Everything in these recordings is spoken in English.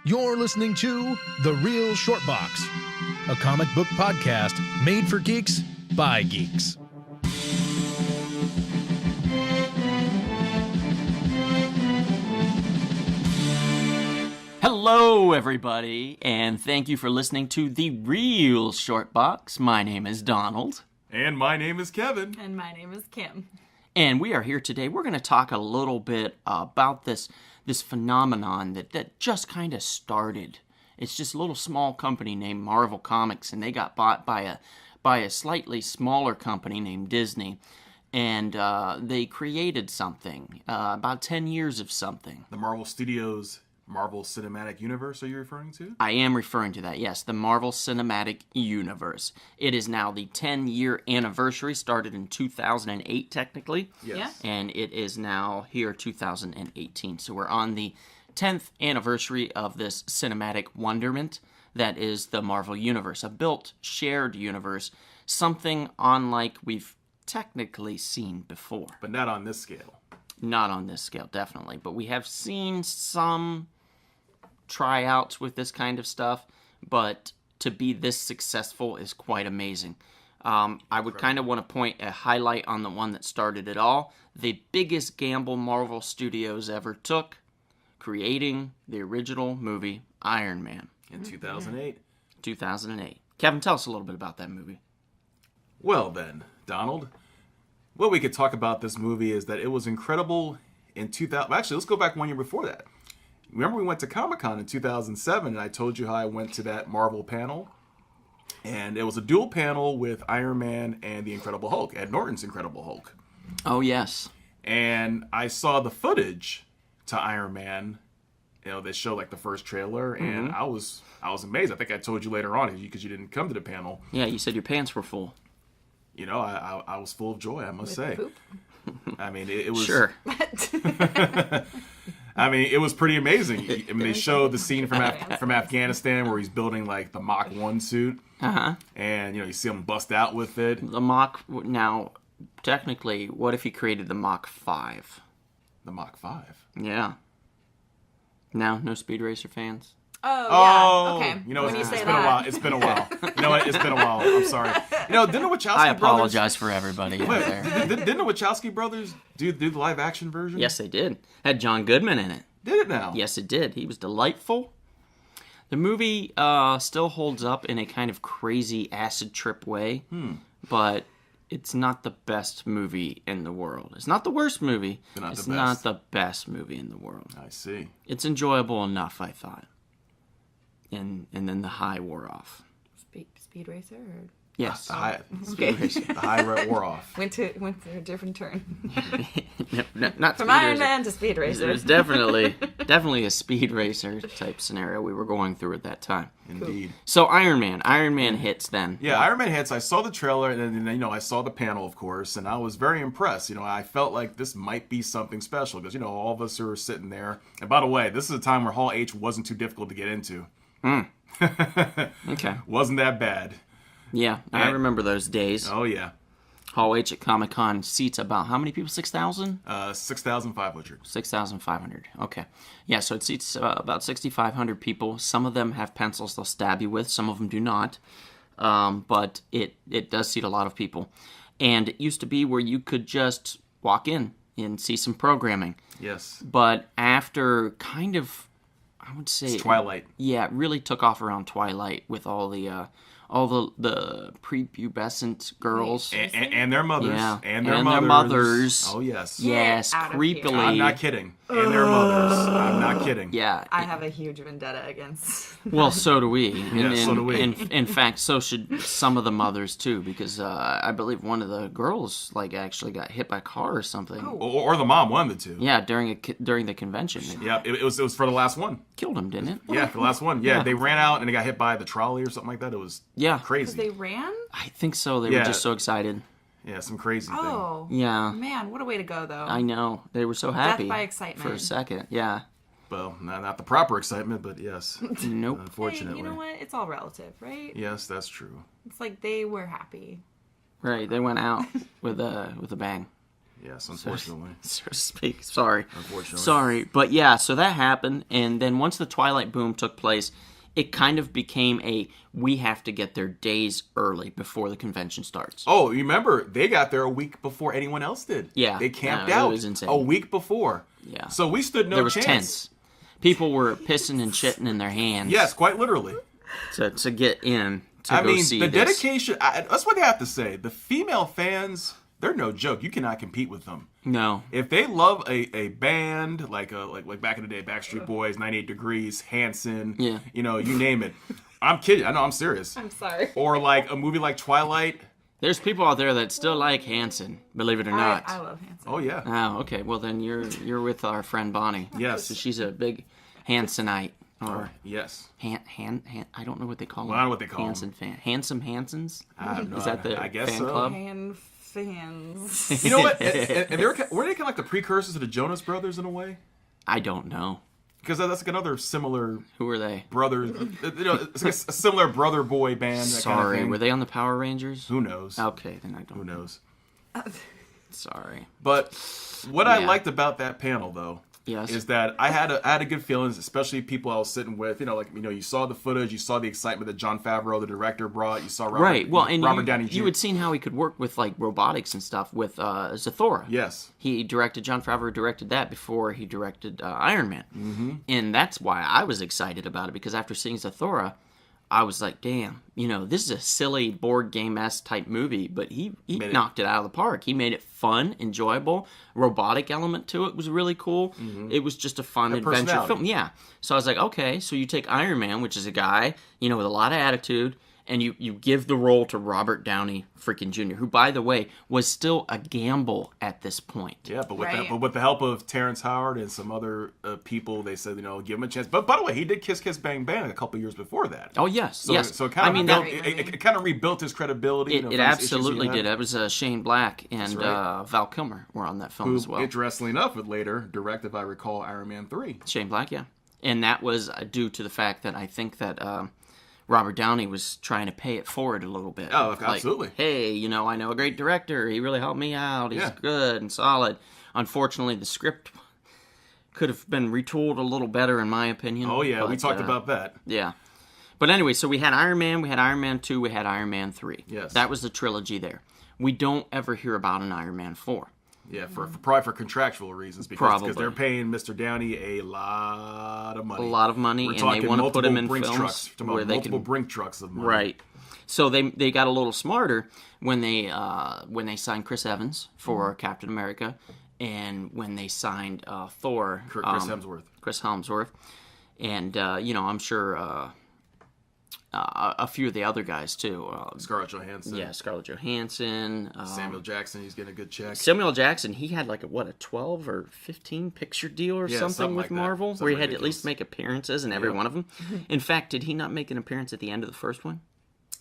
You're listening to The Real Short Box, a comic book podcast made for geeks by geeks. Hello, everybody, and thank you for listening to The Real Short Box. My name is Donald. And my name is Kevin. And my name is Kim. And we are here today. We're going to talk a little bit about this phenomenon that just kind of started. It's just a little small company named Marvel Comics, and they got bought by a slightly smaller company named Disney. And they created something, about 10 years of something. The Marvel Studios Marvel Cinematic Universe, are you referring to? I am referring to that, yes, the Marvel Cinematic Universe. It is now the 10-year anniversary, started in 2008 technically. Yes. And it is now here 2018. So we're on the 10th anniversary of this cinematic wonderment that is the Marvel Universe, a built, shared universe, something unlike we've technically seen before. But not on this scale. Not on this scale, definitely. But we have seen some tryouts with this kind of stuff, but to be this successful is quite amazing. I would kind of want to point a highlight on the one that started it all. The biggest gamble Marvel Studios ever took, creating the original movie Iron Man. In 2008. 2008. Kevin, tell us a little bit about that movie. Well then, Donald, what we could talk about this movie is that it was incredible in 2000. Actually, let's go back 1 year before that. Remember we went to Comic-Con in 2007, and I told you how I went to that Marvel panel? And it was a dual panel with Iron Man and the Incredible Hulk, Ed Norton's Incredible Hulk. Oh, yes. And I saw the footage to Iron Man. You know, they showed like the first trailer, and I was amazed. I think I told you later on because you didn't come to the panel. Yeah, you said your pants were full. You know, I was full of joy, I must say. Poop? I mean, it was... Sure. I mean, it was pretty amazing. I mean, they showed the scene from Afghanistan where he's building, like, the Mach 1 suit. Uh-huh. And, you know, you see him bust out with it. The Mach... Now, technically, what if he created the Mach 5? The Mach 5. Yeah. No Speed Racer fans? Oh, yeah. Okay. You know, when it's you say been a while. that. It's been a while. You know what? It's been a while. I'm sorry. You know, didn't the Wachowski I brothers... apologize for everybody out there. Didn't the Wachowski brothers do the live-action version? Yes, they did. Had John Goodman in it. Did it now? Yes, it did. He was delightful. The movie still holds up in a kind of crazy acid trip way, but it's not the best movie in the world. It's not the worst movie. It's not the best movie in the world. I see. It's enjoyable enough, I thought. And then the high wore off. Speed Racer? Or... Yes. The high, Okay. the high wore off. Went to a different turn. No, not From Speed Iron Racer. Man to Speed Racer. It was definitely a Speed Racer type scenario we were going through at that time. Indeed. So Iron Man hits then. Yeah, Iron Man hits. I saw the trailer, and then, you know, I saw the panel, of course, and I was very impressed. You know, I felt like this might be something special because, you know, all of us are sitting there. And by the way, this is a time where Hall H wasn't too difficult to get into. Okay. Wasn't that bad. Yeah, I remember those days. Oh, yeah. Hall H at Comic-Con seats about how many people? 6,000? 6,500. 6,500. Okay. Yeah, so it seats about 6,500 people. Some of them have pencils they'll stab you with. Some of them do not. But it does seat a lot of people. And it used to be where you could just walk in and see some programming. Yes. But after kind of, I would say... It's Twilight. Yeah, it really took off around Twilight with all the prepubescent girls. And their mothers. Yeah. And their their mothers. Oh, yes. Yes, Get out of here. creepily. I'm not kidding. And their mothers. I'm not kidding. Yeah. I have a huge vendetta against... Well, so do we. so do we. In fact, so should some of the mothers too, because I believe one of the girls actually got hit by a car or something. Oh. Or the mom, one of the two. Yeah, during the convention, it Yeah, it was for the last one. killed him, didn't it? Yeah, for the last one. Yeah, Yeah. they ran out and they got hit by the trolley or something like that. It was Yeah. crazy. They ran? I think so. They were Yeah. just so excited. Yeah, some crazy thing. Oh. Yeah, Man, what a way to go, though. I know. They were so happy by excitement. for a second. Yeah. Well, not the proper excitement, but yes. Nope. Unfortunately. Hey, you know what? It's all relative, right? Yes, that's true. It's like they were happy. Right. They went out with a bang. Yes, unfortunately. So to speak. Sorry. Unfortunately. Sorry. But yeah, so that happened. And then once the Twilight boom took place, it kind of became we have to get there days early before the convention starts. Oh, you remember, they got there a week before anyone else did. Yeah. They camped Yeah, it out was insane. a week before. Yeah. So we stood no There was chance. tents. People were pissing and shitting in their hands. Yes, quite literally. To get in to I go mean, see the this. dedication, that's what they have to say. The female fans, they're no joke. You cannot compete with them. No. If they love a band like back in the day, Backstreet Boys, 98 Degrees, Hanson, Yeah. you name it. I'm kidding. I know, I'm serious. I'm sorry. Or like a movie like Twilight. There's people out there that still like Hanson, believe it or not. I love Hanson. Oh yeah. Oh, okay. Well, then you're with our friend Bonnie. Yes. So she's a big Hansonite. Or Yes. I don't know what they call I them. don't know what they call 'em. Hanson fan. Handsome Hansons? I have no Is that the idea. I guess fan so. club? Fan fans. You know what? And were they kind of like the precursors to the Jonas Brothers in a way? I don't know. Because that's like another similar Who are they? brother, it's like a similar brother boy band. That Sorry, kind of thing. were they on the Power Rangers? Who knows? Okay, then I don't Who know. knows? Sorry. But what I Yeah. liked about that panel, though, Yes. is that I had a good feelings, especially people I was sitting with. You saw the footage, you saw the excitement that Jon Favreau, the director, brought. You saw Right. Well, and Robert Downey Jr. you had seen how he could work with like robotics and stuff with Zathura. Yes. Jon Favreau directed that before he directed Iron Man. Mm-hmm. And that's why I was excited about it, because after seeing Zathura, I was like, damn, this is a silly board game-esque type movie, but he knocked it out of the park. He made it fun, enjoyable. Robotic element to it was really cool. It was just a fun adventure personality. film. Yeah. So I was like, okay, so you take Iron Man, which is a guy, with a lot of attitude, and you give the role to Robert Downey freaking Jr., who, by the way, was still a gamble at this point. Yeah, but Right. with the help of Terrence Howard and some other people, they said, give him a chance. But by the way, he did Kiss Kiss Bang Bang a couple years before that. Oh, yes, So, yes. so it kind of that- it kind of rebuilt his credibility. It from his issues he absolutely had. did. That was Shane Black and right. Val Kilmer were on that film Who, as well. interestingly enough, would later direct, if I recall, Iron Man 3. Shane Black, yeah. And that was due to the fact that I think that Robert Downey was trying to pay it forward a little bit. Oh, Like, absolutely. hey, I know a great director. He really helped me out. He's Yeah. good and solid. Unfortunately, the script could have been retooled a little better, in my opinion. Oh, yeah, we but, talked about that. Yeah. But anyway, so we had Iron Man, we had Iron Man 2, we had Iron Man 3. Yes. That was the trilogy there. We don't ever hear about an Iron Man 4. Yeah, for probably for contractual reasons, because Probably. they're paying Mr. Downey a lot of money. A lot of money, We're and they talking want to put him in multiple Brinks films trucks, talking about where they multiple can... Brink trucks of money. Right. So they got a little smarter when they signed Chris Evans for Captain America, and when they signed Thor, Chris Hemsworth. Chris Hemsworth, and I'm sure a few of the other guys too. Scarlett Johansson. Yeah, Scarlett Johansson, Samuel Jackson, he's getting a good check. Samuel Jackson. He had like a 12 or 15 picture deal or Yeah, something something with like that. Marvel, Something where he had to at ridiculous. least make appearances in every one of them. In fact, did he not make an appearance at the end of the first one?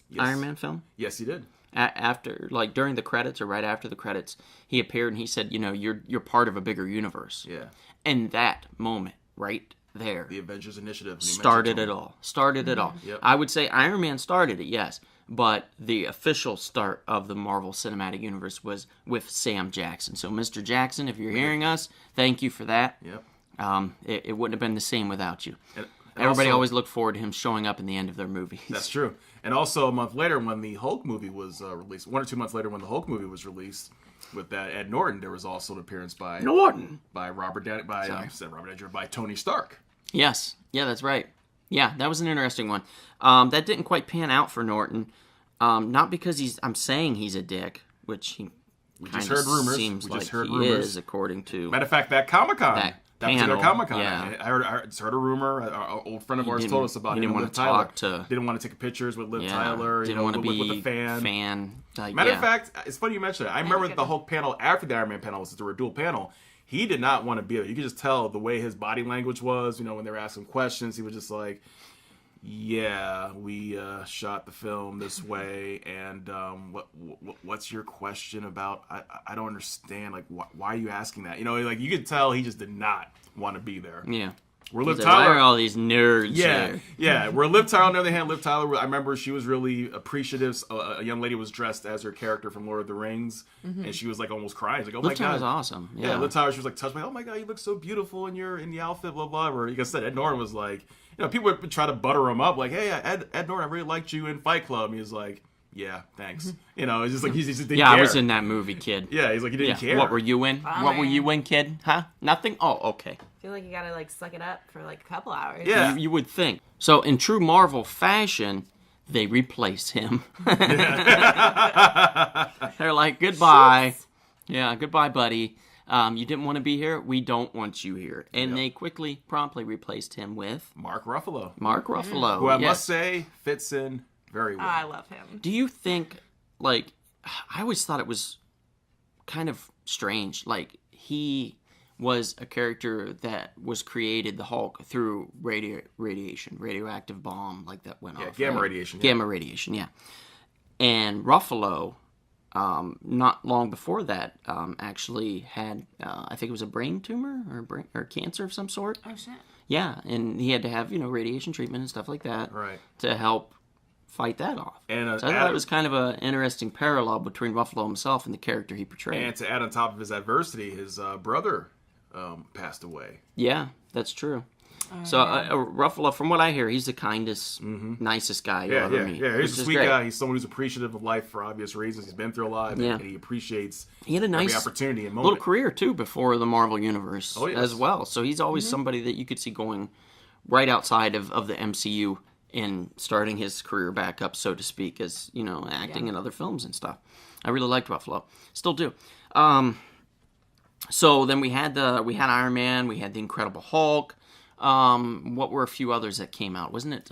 Yes. Iron Man film? Yes, he did. After, like during the credits or right after the credits, he appeared and he said, you're part of a bigger universe. Yeah. And that moment right there The Avengers Initiative. he started mentioned it all. Started it all. Yep. I would say Iron Man started it, yes, but the official start of the Marvel Cinematic Universe was with Sam Jackson. So, Mr. Jackson, if you're hearing us, thank you for that. Yep. It wouldn't have been the same without you. And Everybody also- always looked forward to him showing up in the end of their movies. That's true. And also a month later, when the Hulk movie was released, 1 or 2 months later, when the Hulk movie was released, with that Ed Norton, there was also an appearance by Norton. Robert Downey, by Tony Stark. Yes. Yeah, that's right. Yeah, that was an interesting one. That didn't quite pan out for Norton. Not because I'm saying he's a dick, which he just heard rumors. seems We like just heard he rumors. is, according to... Matter of fact, that Comic-Con, That particular panel, Comic-Con, yeah. I heard a rumor. An old friend of ours didn't- told us about he it. didn't Liv want to Tyler. talk to- Didn't want to take pictures with Liv Yeah, Tyler. didn't want to be with the fan. Like, Matter yeah. of fact, it's funny you mentioned that. I remember the Hulk panel after the Iron Man panel, since they were a dual panel. He did not want to be there. You could just tell the way his body language was. When they were asking questions, he was just like, "Yeah, we shot the film this way, and what's your question about? I don't understand. Like, why are you asking that? Like you could tell he just did not want to be there. Yeah. Where Liv He's like, why are Tyler, all these nerds yeah, here? yeah. Where Liv Tyler, on the other hand, Liv Tyler, I remember she was really appreciative. A young lady was dressed as her character from Lord of the Rings, and she was like almost crying. Like, oh Liv my Tyler's god, awesome. yeah. Liv Tyler, she was like touched by, oh my god, you look so beautiful in the outfit, blah blah. Or like I said, Ed Norton was like, people would try to butter him up, like, hey, Ed Norton, I really liked you in Fight Club. And he was like, yeah, thanks. It's just like he just didn't care. I was in that movie, kid. Yeah, he's like, he didn't care. What were you in? What were you in, kid? Huh? Nothing? Oh, okay. I feel like you gotta like suck it up for like a couple hours. Yeah. You would think. So in true Marvel fashion, they replace him. They're like, goodbye. Yeah, goodbye, buddy. You didn't want to be here. We don't want you here. And they promptly replaced him with Mark Ruffalo. Mark Ruffalo. Who I yes. must say fits in very well. I love him. Do you think, like, I always thought it was kind of strange. Like, he was a character that was created, the Hulk, through radioactive bomb, like that went off. Gamma right? radiation. Gamma radiation, yeah. And Ruffalo, not long before that, actually had, I think it was a brain tumor or cancer of some sort. Oh shit. Yeah, and he had to have, radiation treatment and stuff like that Right. to help fight that off. And so I thought it was kind of an interesting parallel between Ruffalo himself and the character he portrayed. And to add on top of his adversity, his brother passed away. Yeah, that's true. So Ruffalo, from what I hear, he's the kindest, nicest guy you'll ever meet. Yeah, he's which a is sweet great. guy. He's someone who's appreciative of life for obvious reasons. He's been through a lot, and he appreciates He had a every nice opportunity and moment. little career, too, before the Marvel Universe Oh, yes. as well. So he's always somebody that you could see going right outside of the MCU and starting his career back up, so to speak, as, acting in other films and stuff. I really liked Ruffalo. Still do. So then we had Iron Man, we had the Incredible Hulk. What were a few others that came out? Wasn't it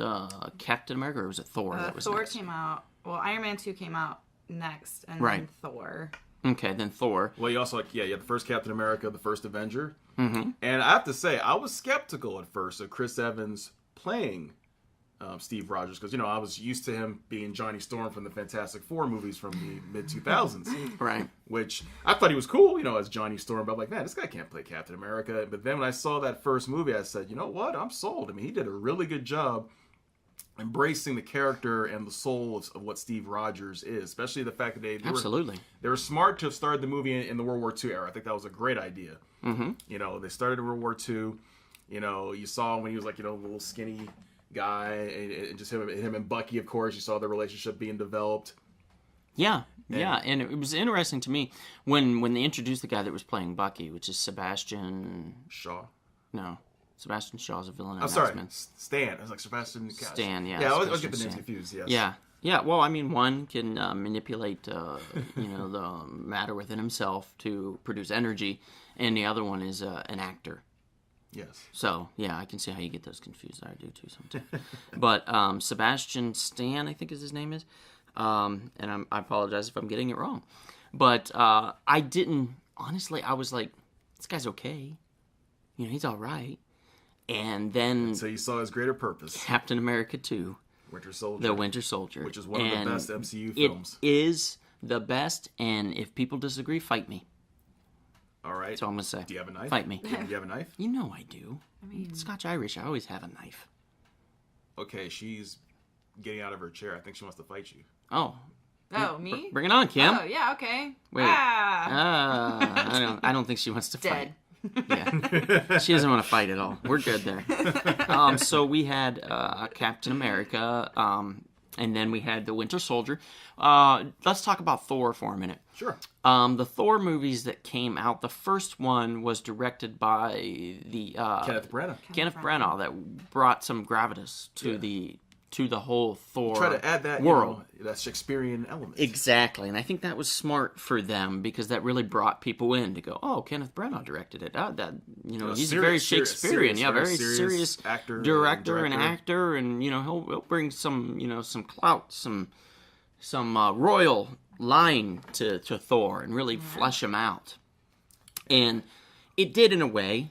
Captain America or was it Thor that was Thor next? came out. Well, Iron Man 2 came out next, and Right. then Thor. Okay, then Thor. Well, you also you had the first Captain America, the first Avenger. Mm-hmm. And I have to say, I was skeptical at first of Chris Evans playing Steve Rogers, because, I was used to him being Johnny Storm from the Fantastic Four movies from the mid-2000s. Right. Which I thought he was cool, as Johnny Storm, but I'm like, man, this guy can't play Captain America. But then when I saw that first movie, I said, you know what? I'm sold. I mean, he did a really good job embracing the character and the soul of what Steve Rogers is, especially the fact that they were smart to have started the movie in the World War II era. I think that was a great idea. Mm-hmm. They started in World War II. You saw when he was like, a little skinny guy, and just him and Bucky, of course. You saw their relationship being developed. Yeah, and it was interesting to me when they introduced the guy that was playing Bucky, which is Sebastian Shaw. No, Sebastian Shaw's a villain. I'm sorry, Stan. I was like Sebastian. Stan, yeah. Yeah, I always get the Sebastian names confused. Yes. Yeah. Yeah, well, I mean, one can manipulate, the matter within himself to produce energy, and the other one is an actor. Yes. So, yeah, I can see how you get those confused. I do, too, sometimes. But Sebastian Stan, I think is his name is. And I apologize if I'm getting it wrong. But I didn't, honestly, I was like, this guy's okay. He's all right. And then... So you saw his greater purpose. Captain America 2. Winter Soldier. The Winter Soldier. Which is one of the best MCU films. It is the best, and if people disagree, fight me. All right. That's all I'm going to say. Do you have a knife? Fight me. Do you have a knife? You know I do. I mean, Scotch-Irish, I always have a knife. Okay, she's getting out of her chair. I think she wants to fight you. Oh. Oh, me? Bring it on, Kim. Oh, yeah, okay. Wait. I don't think she wants to fight. Dead. Yeah. She doesn't want to fight at all. We're good there. So we had Captain America, and then we had the Winter Soldier. Let's talk about Thor for a minute. Sure. The Thor movies that came out, the first one was directed by the Kenneth Branagh. Kenneth Branagh, that brought some gravitas to the whole Thor Try to add that world. That Shakespearean element. Exactly, and I think that was smart for them because that really brought people in to go, oh, Kenneth Branagh directed it. He's a very Shakespearean, very serious actor, director and actor, and he'll bring some clout, some royal line to Thor and really flesh him out. And it did in a way.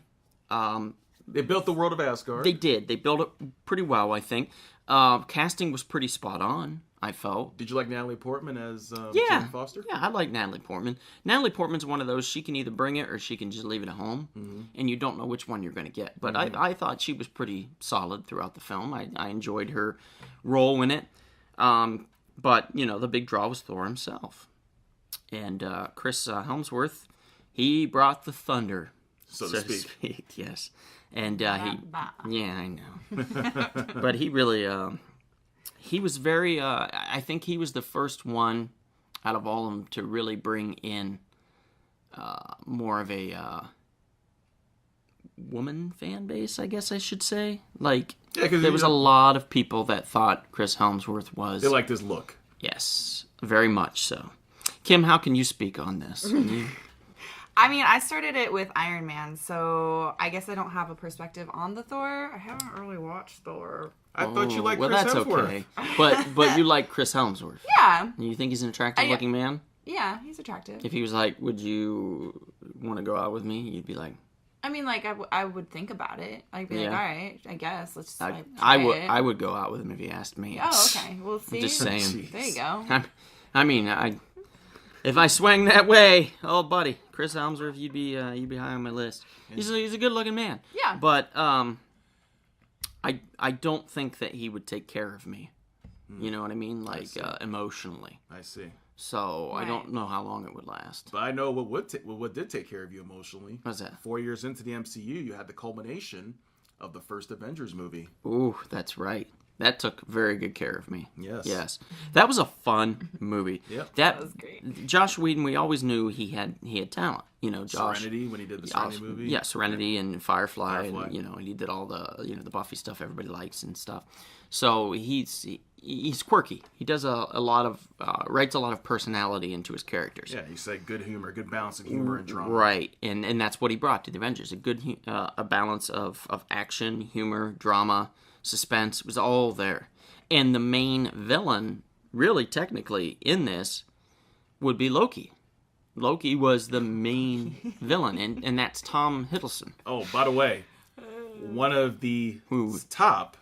They built the world of Asgard. They did. They built it pretty well, I think. Casting was pretty spot on. I felt. Did you like Natalie Portman as Yeah. Jane Foster? Yeah, I like Natalie Portman. Natalie Portman's one of those, she can either bring it or she can just leave it at home, and you don't know which one you're going to get. But I thought she was pretty solid throughout the film. I enjoyed her role in it. But, you know, the big draw was Thor himself. And Chris Hemsworth, he brought the thunder, So to speak. Yes. And Bah. yeah, I know. But he really, he was very, I think he was the first one out of all of them to really bring in more of a woman fan base, I guess I should say. Like, Yeah, 'cause there was a lot of people that thought Chris Hemsworth was... They liked his look. Yes, very much so. Kim, how can you speak on this? Can you- I mean, I started it with Iron Man, so I guess I don't have a perspective on the Thor. I haven't really watched Thor. I thought you liked well, Chris that's Hemsworth. okay. But you like Chris Hemsworth. Yeah, You think he's an attractive looking man? yeah, he's attractive. If he was like, would you want to go out with me? You'd be like, I mean, like, I would think about it. I'd be like, Yeah. all right, I guess. Let's I, like, I try would it. I would go out with him if he asked me. Oh, okay. Well, see. Just saying. Jeez. There you go. I mean, if I swang that way, oh buddy, Chris Hemsworth, you'd be high on my list. He's a good looking man. Yeah. But I don't think that he would take care of me. You know what I mean? Like emotionally. I see. So I Right. don't know how long it would last. But I know what did take care of you emotionally. What's that? 4 years into the MCU, you had the culmination of the first Avengers movie. Ooh, that's right. That took very good care of me. Yes. Yes. That was a fun movie. Yep. That was great. Josh Whedon, we always knew he had talent. You know, Josh. Serenity, when he did the Serenity movie. Yeah, Serenity and Firefly, Firefly. and and he did all the the Buffy stuff everybody likes and stuff. So he's quirky. He does a lot of writes a lot of personality into his characters. Yeah, you said good humor, good balance of humor and drama. Right, and that's what he brought to the Avengers. A balance of action, humor, drama, suspense. It was all there. And the main villain, really technically, in this, would be Loki. Loki was the main villain, and that's Tom Hiddleston. Oh, by the way, one of the top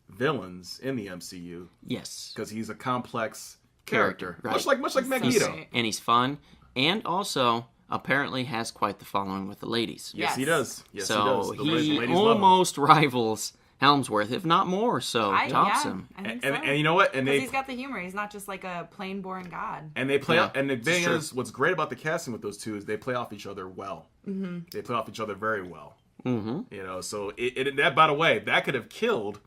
villains in the MCU, Yes. because he's a complex character, Right. much like Magneto. great. And he's fun, and also apparently has quite the following with the ladies. Yes, he Yes. does. Yes, So he does. The ladies love him. almost rivals Helmsworth, if not more so, tops him. I think And, so. and you know what? And Because they he's got the humor. He's not just like a plain boring god. and they play. Yeah, And the thing true. is, what's great about the casting with those two is they play off each other well. Mm-hmm. They play off each other very well. Mm-hmm. You know, so that, by the way, that could have killed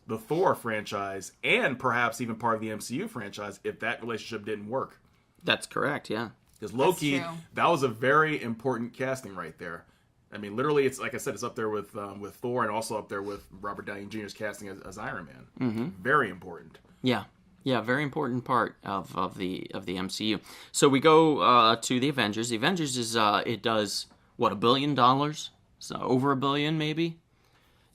the Thor franchise and perhaps even part of the MCU franchise if that relationship didn't work. That's correct, yeah. Because Loki, true. that was a very important casting right there. I mean, literally, it's like I said, it's up there with Thor and also up there with Robert Downey Jr.'s casting as Iron Man. Mm-hmm. Very important. Yeah. Yeah, very important part of the MCU. So we go to the Avengers. The Avengers is it does what, $1 billion? So over $1 billion maybe.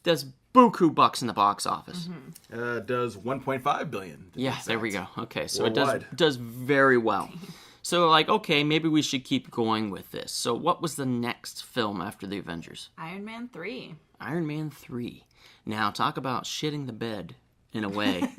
Does buku bucks in the box office. Does 1.5 billion. Yeah, there we go. Okay, so Worldwide. it does very well. So like, okay, maybe we should keep going with this. So what was the next film after the Avengers? Iron Man 3. Iron Man 3. Now, talk about shitting the bed in a way.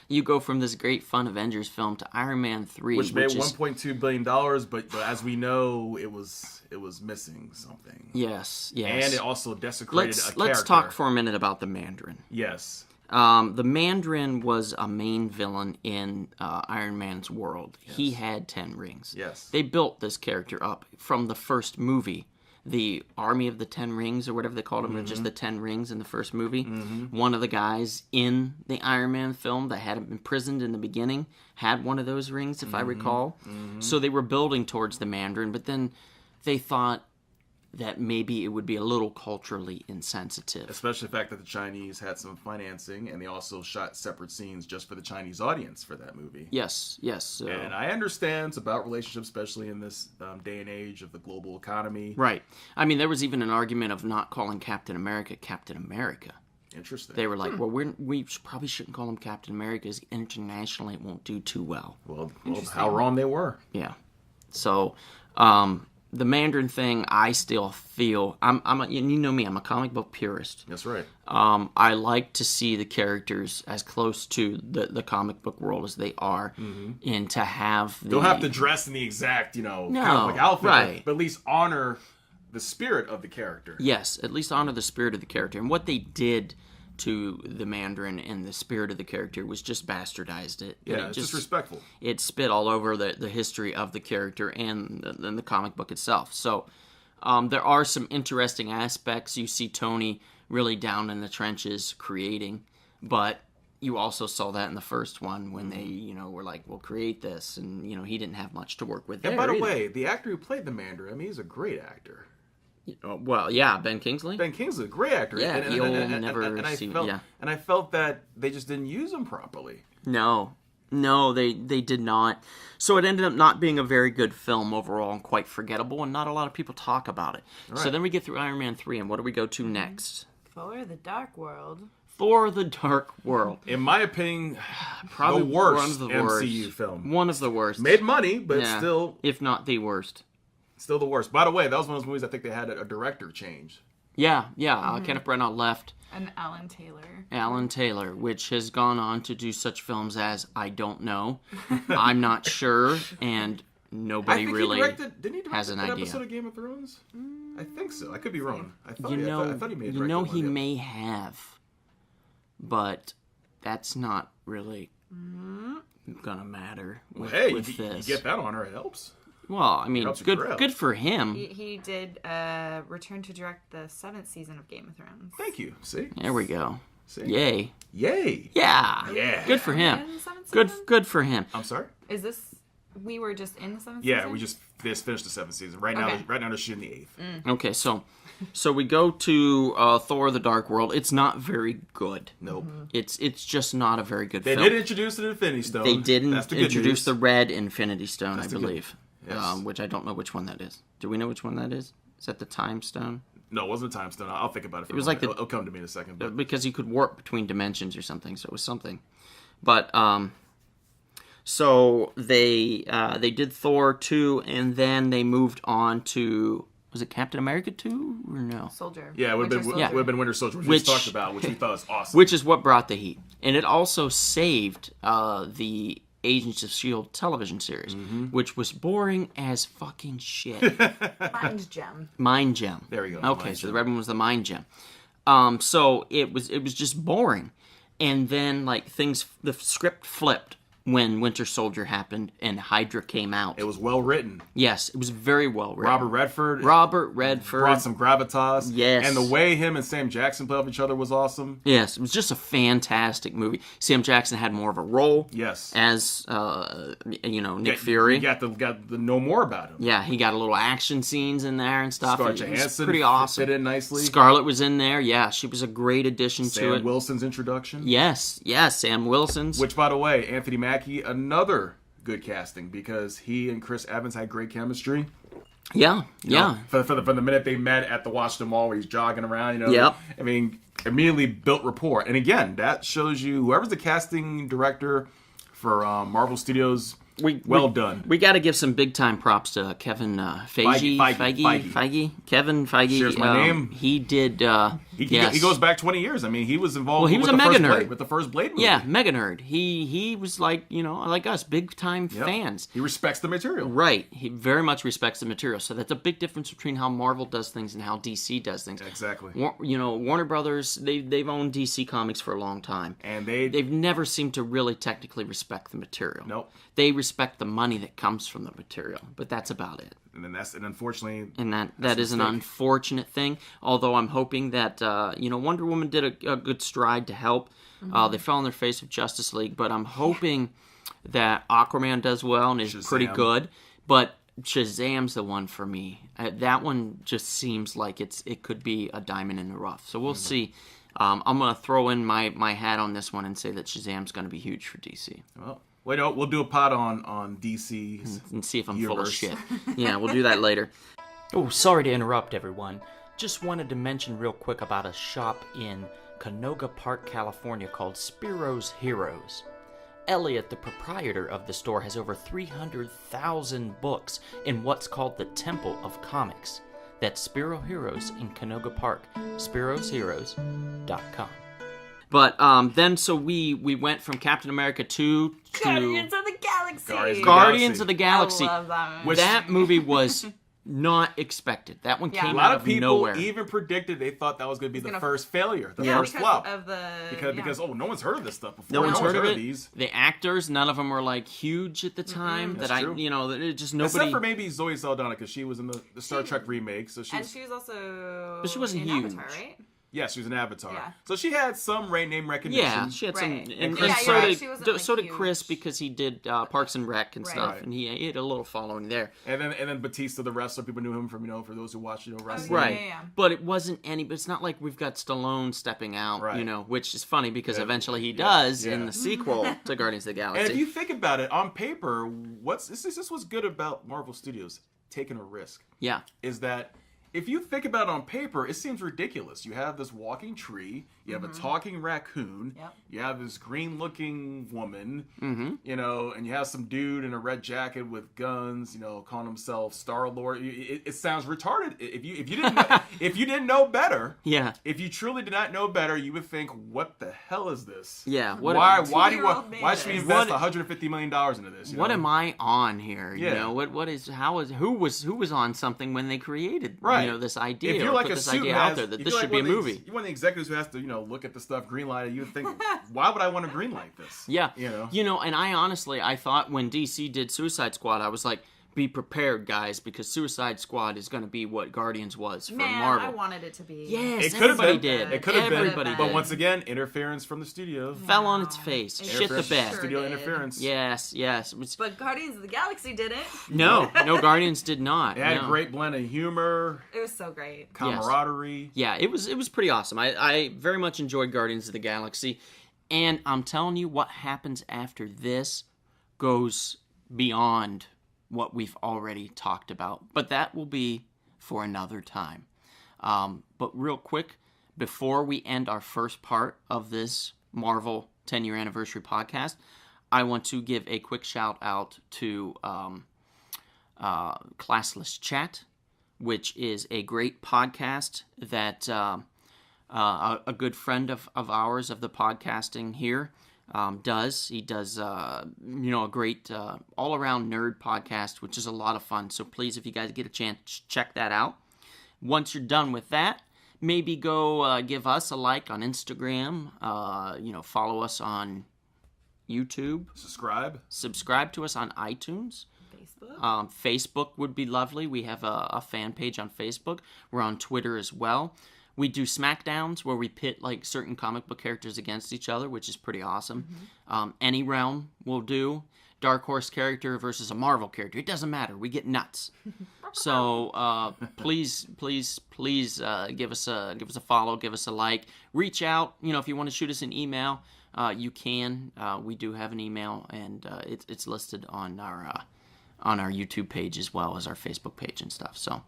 You go from this great fun Avengers film to Iron Man 3, Which made is, $1.2 billion, but as we know, it was missing something. Yes. And it also desecrated a character. Let's talk for a minute about the Mandarin. Yes. The Mandarin was a main villain in Iron Man's world. Yes. He had 10 rings. Yes. They built this character up from the first movie. The Army of the 10 Rings, or whatever they called him, or just the 10 Rings in the first movie. Mm-hmm. One of the guys in the Iron Man film that had him imprisoned in the beginning had one of those rings, if I recall. Mm-hmm. So they were building towards the Mandarin, but then they thought that maybe it would be a little culturally insensitive. Especially the fact that the Chinese had some financing, and they also shot separate scenes just for the Chinese audience for that movie. Yes. So. And I understand it's about relationships, especially in this day and age of the global economy. Right. I mean, there was even an argument of not calling Captain America Captain America. Interesting. They were like, well, we probably shouldn't call him Captain America because internationally it won't do too well. Well, how wrong they were. Yeah. So, the Mandarin thing, I still feel you know me, I'm a comic book purist. That's right. I like to see the characters as close to the comic book world as they are, and to have Don't have to dress in the exact, kind of like outfit, right. but at least honor the spirit of the character. Yes, at least honor the spirit of the character. And what they did to the Mandarin and the spirit of the character was just bastardized it. Yeah, it's disrespectful. It spit all over the history of the character and the comic book itself. So there are some interesting aspects. You see Tony really down in the trenches creating, but you also saw that in the first one when they, were like, we'll create this, and, he didn't have much to work with there. And by the either. way, the actor who played the Mandarin, I mean, he's a great actor. Well, yeah, Ben Kingsley. Ben Kingsley's a great actor. Yeah, and I felt that they just didn't use him properly. No, they did not. So it ended up not being a very good film overall and quite forgettable, and not a lot of people talk about it. Right. So then we get through Iron Man 3, and what do we go to next? Thor: The Dark World. Thor: The Dark World. In my opinion, probably the worst one of the MCU worst. film. One of the worst. Made money, but still... If not the worst. Still the worst. By the way, that was one of those movies I think they had a director change. Yeah. Kenneth Branagh left. And Alan Taylor, which has gone on to do such films as I Don't Know, I'm Not Sure, and nobody really didn't he direct has an an idea. Episode of Game of Thrones? I think so. I could be wrong. I thought he may have he may have, but that's not really gonna matter with this. You get that honor, it helps. Well, I mean, good for him. He did return to direct the 7th season of Game of Thrones. Thank you. See? There we go. See? Yay. Yay. Yeah. Good for him. Good for him. I'm sorry? Is this... We were just in the 7th season? Yeah, we just finished the 7th season. Right now they're shooting the 8th. Okay, so we go to Thor: The Dark World. It's not very good. Nope. It's just not a very good film. They did introduce the Infinity Stone. They didn't That's the good introduce news. the red Infinity Stone, I believe. Yes. Which I don't know which one that is. Do we know which one that is? Is that the Time Stone? No, it wasn't a Time Stone. I'll think about it. It was like it'll come to me in a second. But... Because you could warp between dimensions or something, so it was something. But so they did Thor 2, and then they moved on to, was it Captain America 2 or no? Soldier. Yeah, it would have been Winter Soldier, which we talked about, which we thought was awesome. Which is what brought the heat, and it also saved the Agents of S.H.I.E.L.D. television series, which was boring as fucking shit. Mind Gem. There we go. Okay, so the red one was the Mind Gem. So it was just boring, and then the script flipped when Winter Soldier happened and Hydra came out. It was well written. Yes, it was very well written. Robert Redford brought some gravitas. Yes. And the way him and Sam Jackson played off each other was awesome. Yes, it was just a fantastic movie. Sam Jackson had more of a role. Yes. As Nick Fury. You got to know more about him. Yeah, he got a little action scenes in there and stuff. Scarlett Johansson pretty awesome. fit in nicely. Scarlett was in there. Yeah, she was a great addition to it. Sam Wilson's introduction. Yes, Sam Wilson's. Which, by the way, Anthony Mackie, another good casting because he and Chris Evans had great chemistry. Yeah. From the minute they met at the Washington Mall where he's jogging around, Yep. I mean, immediately built rapport. And again, that shows you whoever's the casting director for Marvel Studios. Well done. We got to give some big time props to Kevin Feige. Kevin Feige. Shares my name. He did. He goes back 20 years. I mean, he was involved. Well, he was a mega nerd with the first Blade movie. Yeah, mega nerd. He was like us, big time fans. He respects the material. Right. He very much respects the material. So that's a big difference between how Marvel does things and how DC does things. Exactly. Warner Brothers. They've owned DC Comics for a long time, and they've never seemed to really technically respect the material. Nope. They respect the money that comes from the material, but that's about it. And unfortunately, that is an unfortunate thing. Although I'm hoping that Wonder Woman did a good stride to help. They fell on their face with Justice League, but I'm hoping that Aquaman does well and is pretty good. But Shazam's the one for me. That one just seems like it could be a diamond in the rough. So we'll see. I'm going to throw in my hat on this one and say that Shazam's going to be huge for DC. Well. We'll do a pod on DC and see if I'm full of universe. shit. Yeah, we'll do that later. Oh, sorry to interrupt, everyone. Just wanted to mention real quick about a shop in Canoga Park, California called Spiro's Heroes. Elliot, the proprietor of the store, has over 300,000 books in what's called the Temple of Comics. That's Spiro Heroes in Canoga Park, spirosheroes.com. But then, so we went from Captain America 2 to Guardians of the Galaxy. Guardians of the Galaxy. I love that movie. That movie was not expected. That one Yeah. came A lot out of of people nowhere. even predicted they thought that was going to be the gonna- first failure, the Yeah, first because flop. of the Because no one's heard of this stuff before. No one's heard of it. these. The actors, none of them were like huge at the time. That's That true. that it just nobody. Except for maybe Zoe Saldana, because she was in the Star Trek remake. So And she was also. But she wasn't in huge. Avatar, right? yeah, she was an Avatar. Yeah. So she had some name recognition. Yeah, she had Right. some, And and Chris so Pratt. did She wasn't, so like, did Chris huge. because he did Parks and Rec and Right. stuff, Right. and he had a little following there. And then Batista, the wrestler, people knew him from for those who watch wrestling. Yeah, Right, yeah. but it wasn't any. But it's not like we've got Stallone stepping out, Right. which is funny because Yeah. eventually he does Yeah. in the sequel to Guardians of the Galaxy. And if you think about it, on paper, this is what's good about Marvel Studios taking a risk. yeah, Is that if you think about it on paper, it seems ridiculous. You have this walking tree, you have a talking raccoon, Yep. you have this green-looking woman, Mm-hmm. and you have some dude in a red jacket with guns, calling himself Star-Lord. It sounds retarded. If you didn't know, if you didn't know better, yeah. if you truly did not know better, you would think, "What the hell is this? Yeah, Why Two-year-old should we made invest What- $150 million into this? What am I on here? Yeah. Who was on something when they created Right. this idea? If you're or like put a this suit idea who out has- there that if this you're should like be a one of these- movie. You're one of the executives who has to, look at the stuff greenlighted. You would think, why would I want to greenlight this? Yeah. And I thought when DC did Suicide Squad, I was like, be prepared, guys, because Suicide Squad is going to be what Guardians was for Man, Marvel. I wanted it to be. Yes, It could have everybody been. did. It could have been. Everybody But did. once again, interference from the studio. Fell on its face. It Shit the Interference- bed. Sure Studio did. interference. Yes. It was- But Guardians of the Galaxy didn't. no, Guardians did not. It had no. a great blend of humor, It was so great. camaraderie. Yeah, it was pretty awesome. I very much enjoyed Guardians of the Galaxy, and I'm telling you, what happens after this goes beyond what we've already talked about. But that will be for another time. But real quick, before we end our first part of this Marvel 10-year anniversary podcast, I want to give a quick shout out to Classless Chat, which is a great podcast that a good friend of ours of the podcasting here does. He does, a great all-around nerd podcast, which is a lot of fun. So please, if you guys get a chance, check that out. Once you're done with that, maybe go give us a like on Instagram. Follow us on YouTube. Subscribe to us on iTunes. Facebook. Facebook would be lovely. We have a fan page on Facebook. We're on Twitter as well. We do Smackdowns where we pit certain comic book characters against each other, which is pretty awesome. Any realm will do. Dark Horse character versus a Marvel character. It doesn't matter. We get nuts. So please give us a follow, give us a like. Reach out. If you want to shoot us an email, you can. We do have an email, and it's listed on our YouTube page as well as our Facebook page and stuff. So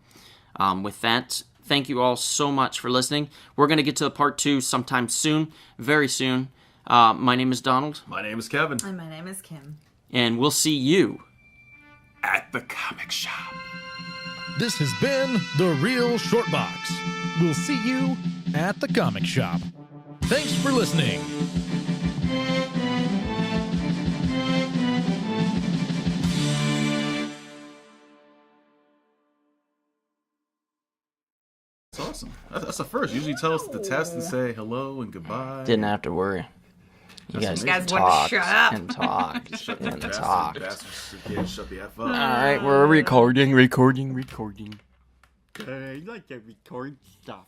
with that, thank you all so much for listening. We're going to get to part 2 sometime soon, very soon. My name is Donald. My name is Kevin. And my name is Kim. And we'll see you At the comic shop. This has been The Real Short Box. We'll see you at the comic shop. Thanks for listening. It's awesome. That's the first. Usually tell us the test and say hello and goodbye. Didn't have to worry. You guys amazing. You guys want to talked shut up? and talked Shut and the talked. bastards. Yeah, shut the F up. All right, we're recording. Hey, you like to record stuff.